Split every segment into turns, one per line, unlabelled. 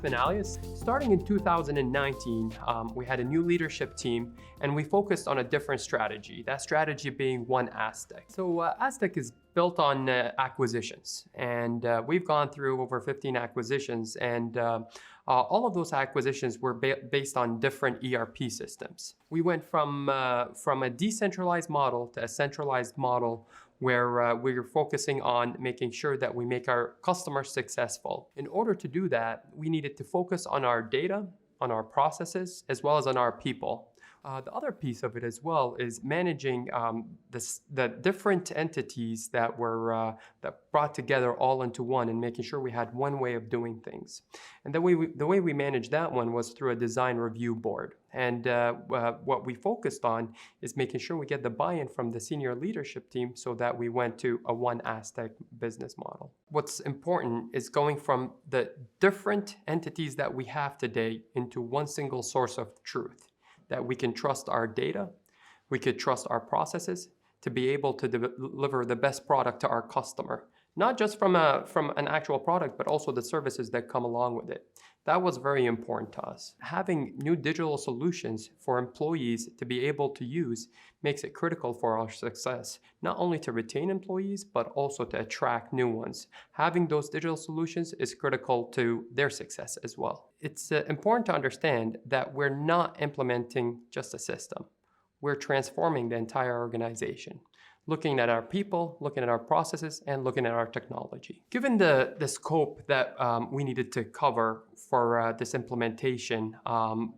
been Alias. Starting in 2019, we had a new leadership team and we focused on a different strategy. That strategy being One Astec. So Astec is built on acquisitions, and we've gone through over 15 acquisitions, and all of those acquisitions were based on different ERP systems. We went from a decentralized model to a centralized model where we're focusing on making sure that we make our customers successful. In order to do that, we needed to focus on our data, on our processes, as well as on our people. The other piece of it as well is managing the different entities that were that brought together all into one, and making sure we had one way of doing things. And the way we managed that one was through a design review board. And what we focused on is making sure we get the buy-in from the senior leadership team so that we went to a One Astec business model. What's important is going from the different entities that we have today into one single source of truth, that we can trust our data, we could trust our processes to be able to deliver the best product to our customer. Not just from an actual product, but also the services that come along with it. That was very important to us. Having new digital solutions for employees to be able to use makes it critical for our success, not only to retain employees, but also to attract new ones. Having those digital solutions is critical to their success as well. It's important to understand that we're not implementing just a system. We're transforming the entire organization, looking at our people, looking at our processes, and looking at our technology. Given the scope that we needed to cover for this implementation,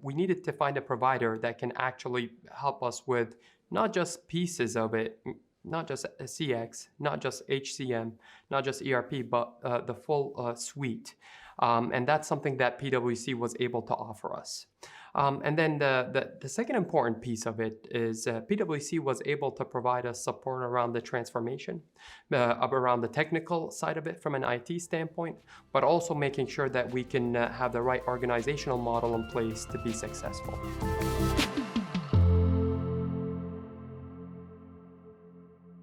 we needed to find a provider that can actually help us with not just pieces of it, not just CX, not just HCM, not just ERP, but the full suite. And that's something that PwC was able to offer us. And then the second important piece of it is PwC was able to provide us support around the transformation, around the technical side of it from an IT standpoint, but also making sure that we can have the right organizational model in place to be successful.